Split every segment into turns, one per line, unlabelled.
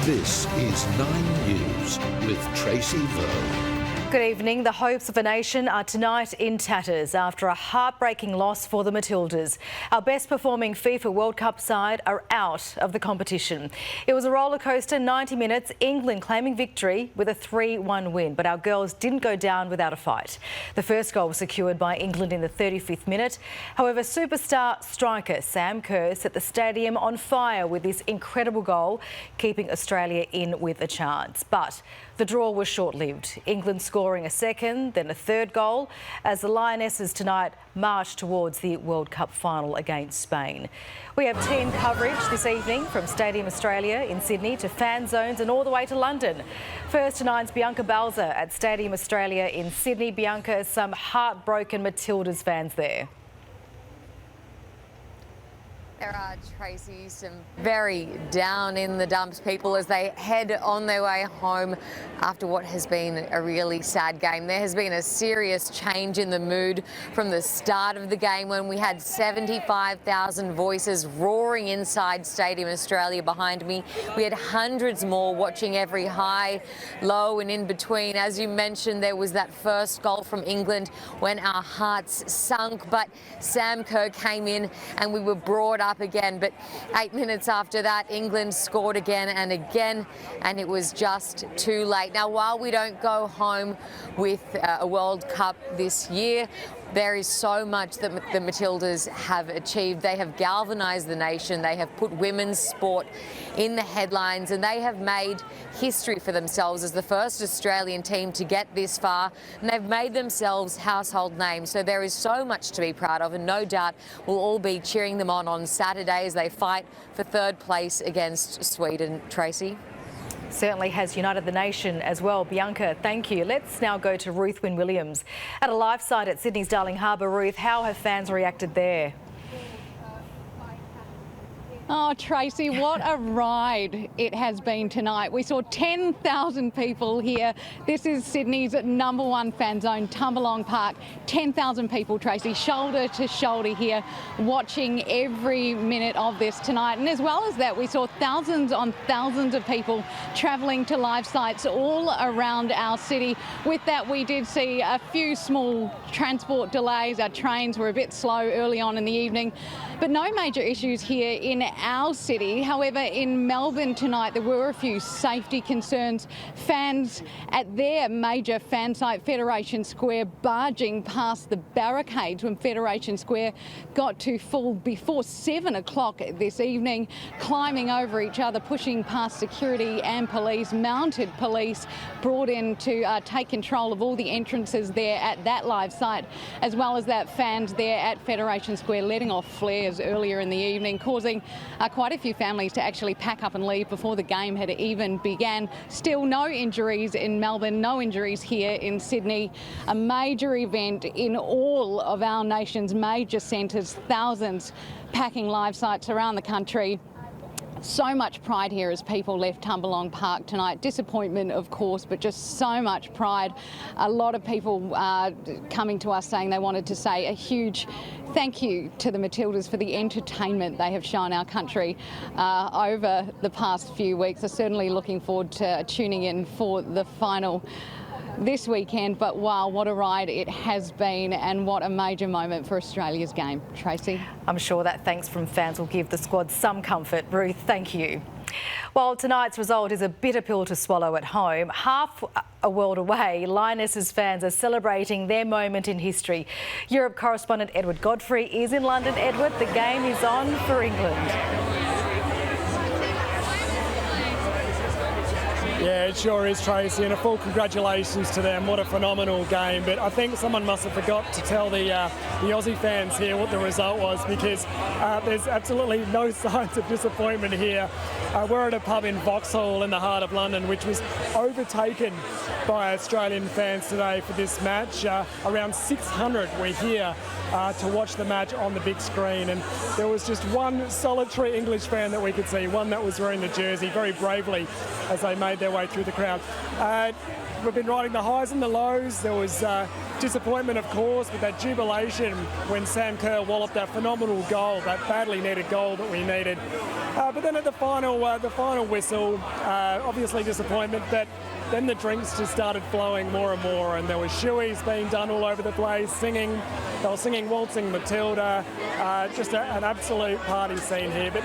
This is 9 News with Tracy Verl.
Good evening. The hopes of a nation are tonight in tatters after a heartbreaking loss for the Matildas. Our best performing FIFA World Cup side are out of the competition. It was a rollercoaster 90 minutes, England claiming victory with a 3-1 win, but our girls didn't go down without a fight. The first goal was secured by England in the 35th minute. However, superstar striker Sam Kerr set the stadium on fire with this incredible goal, keeping Australia in with a chance. But the draw was short-lived. England scoring a second, then a third goal as the Lionesses tonight march towards the World Cup final against Spain. We have team coverage this evening from Stadium Australia in Sydney to fan zones and all the way to London. First to Nine's Bianca Balzer at Stadium Australia in Sydney. Bianca, some heartbroken Matildas fans there.
There are, Tracy, some very down in the dumps people as they head on their way home after what has been a really sad game. There has been a serious change in the mood from the start of the game when we had 75,000 voices roaring inside Stadium Australia behind me. We had hundreds more watching every high, low and in between. As you mentioned, there was that first goal from England when our hearts sunk, but Sam Kerr came in and we were brought up again. But 8 minutes after that, England scored again, and it was just too late. Now, while we don't go home with a World Cup this year, there is so much that the Matildas have achieved. They have galvanised the nation. They have put women's sport in the headlines, and they have made history for themselves as the first Australian team to get this far, and they've made themselves household names. So there is so much to be proud of, and no doubt we'll all be cheering them on Saturday as they fight for third place against Sweden. Tracy?
Certainly has united the nation as well. Bianca, thank you. Let's now go to Ruth Wynne-Williams at a live site at Sydney's Darling Harbour. Ruth, how have fans reacted there?
Oh, Tracy, what a ride it has been tonight. We saw 10,000 people here. This is Sydney's #1 fan zone, Tumbalong Park. 10,000 people, Tracy, shoulder to shoulder here, watching every minute of this tonight. And as well as that, we saw thousands on thousands of people travelling to live sites all around our city. With that, we did see a few small transport delays. Our trains were a bit slow early on in the evening, but no major issues here in our city. However, in Melbourne tonight, there were a few safety concerns. Fans at their major fan site, Federation Square, barging past the barricades when Federation Square got to full before 7 o'clock this evening, climbing over each other, pushing past security and police, mounted police brought in to take control of all the entrances there at that live site, as well as that fans there at Federation Square letting off flares earlier in the evening, causing quite a few families to actually pack up and leave before the game had even began. Still no injuries in Melbourne, no injuries here in Sydney. A major event in all of our nation's major centres, thousands packing live sites around the country. So much pride here as people left Tumbalong Park tonight. Disappointment, of course, but just so much pride. A lot of people coming to us saying they wanted to say a huge thank you to the Matildas for the entertainment they have shown our country over the past few weeks. They're certainly looking forward to tuning in for the final this weekend. But wow, what a ride it has been, and what a major moment for Australia's game. Tracy?
I'm sure that thanks from fans will give the squad some comfort. Ruth, thank you. While tonight's result is a bitter pill to swallow at home, half a world away, Lionesses fans are celebrating their moment in history. Europe correspondent Edward Godfrey is in London. Edward, the game is on for England.
Yeah, it sure is, Tracy, and a full congratulations to them. What a phenomenal game. But I think someone must have forgot to tell the Aussie fans here what the result was, because there's absolutely no signs of disappointment here. We're at a pub in Vauxhall in the heart of London, which was overtaken by Australian fans today for this match. Around 600 were here to watch the match on the big screen, and there was just one solitary English fan that we could see, one that was wearing the jersey very bravely as they made their way through the crowd. We've been riding the highs and the lows. There was disappointment, of course, but that jubilation when Sam Kerr walloped that phenomenal goal, that badly needed goal that we needed. But then at the final whistle, obviously disappointment, but then the drinks just started flowing more and more, and there was shoeys being done all over the place, singing. They were singing Waltzing Matilda, just an absolute party scene here. But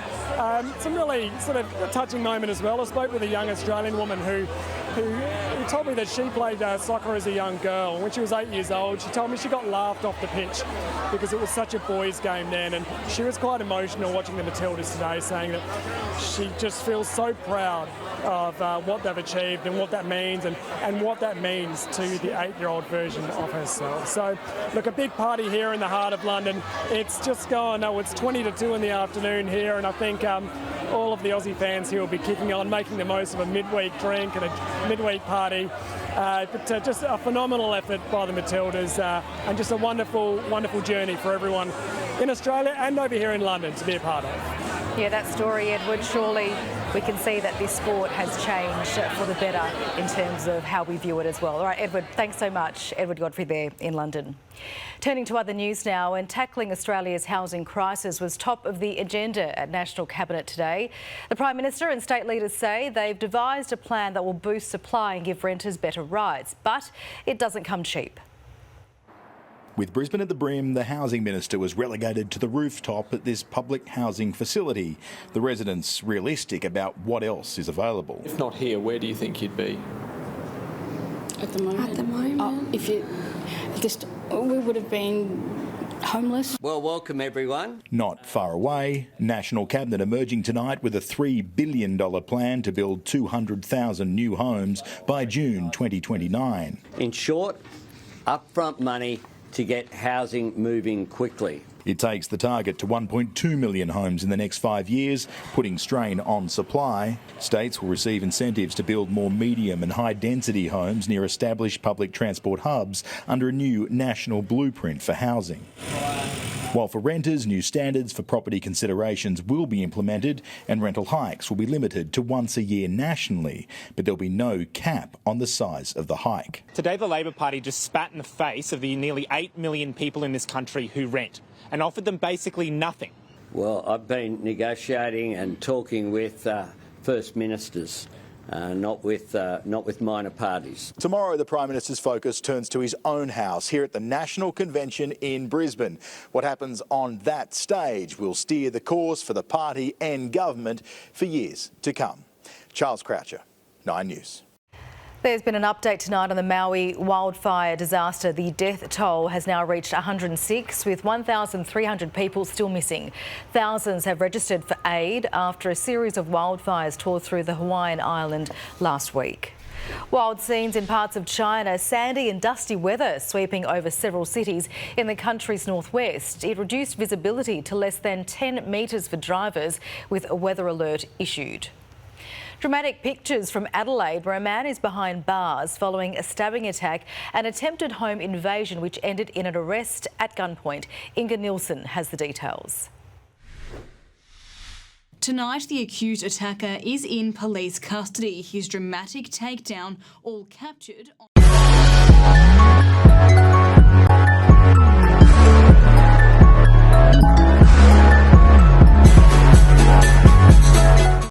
some really sort of a touching moment as well. I spoke with a young Australian woman who told me that she played soccer as a young girl. When she was 8 years old, she told me she got laughed off the pitch because it was such a boys' game then, and she was quite emotional watching the Matildas today, saying that she just feels so proud of what they've achieved and what that means and what that means to the 8-year-old version of herself. So, look, a big party here in the heart of London. It's just gone, it's 20 to 2 in the afternoon here, and I think all of the Aussie fans here will be kicking on, making the most of a midweek drink and a midweek party. But just a phenomenal effort by the Matildas and just a wonderful, wonderful journey for everyone in Australia and over here in London to be a part of.
Yeah, that story, Edward, surely we can see that this sport has changed for the better in terms of how we view it as well. All right, Edward, thanks so much. Edward Godfrey there in London. Turning to other news now, and tackling Australia's housing crisis was top of the agenda at National Cabinet today. The Prime Minister and state leaders say they've devised a plan that will boost supply and give renters better rights, but it doesn't come cheap.
With Brisbane at the brim, the Housing Minister was relegated to the rooftop at this public housing facility. The residents realistic about what else is available.
If not here, where do you think you'd be?
At the moment, we would have been homeless.
Well, welcome everyone.
Not far away, National Cabinet emerging tonight with a $3 billion plan to build 200,000 new homes by June 2029.
In short, upfront money to get housing moving quickly.
It takes the target to 1.2 million homes in the next 5 years, putting strain on supply. States will receive incentives to build more medium and high-density homes near established public transport hubs under a new national blueprint for housing. While for renters, new standards for property considerations will be implemented and rental hikes will be limited to once a year nationally, but there'll be no cap on the size of the hike.
Today the Labor Party just spat in the face of the nearly 8 million people in this country who rent and offered them basically nothing.
Well, I've been negotiating and talking with First Ministers. Not with minor parties.
Tomorrow, the Prime Minister's focus turns to his own house here at the National Convention in Brisbane. What happens on that stage will steer the course for the party and government for years to come. Charles Croucher, 9 News.
There's been an update tonight on the Maui wildfire disaster. The death toll has now reached 106, with 1,300 people still missing. Thousands have registered for aid after a series of wildfires tore through the Hawaiian island last week. Wild scenes in parts of China, sandy and dusty weather sweeping over several cities in the country's northwest. It reduced visibility to less than 10 metres for drivers, with a weather alert issued. Dramatic pictures from Adelaide, where a man is behind bars following a stabbing attack and attempted home invasion which ended in an arrest at gunpoint. Inga Nielsen has the details.
Tonight, the accused attacker is in police custody. His dramatic takedown all captured on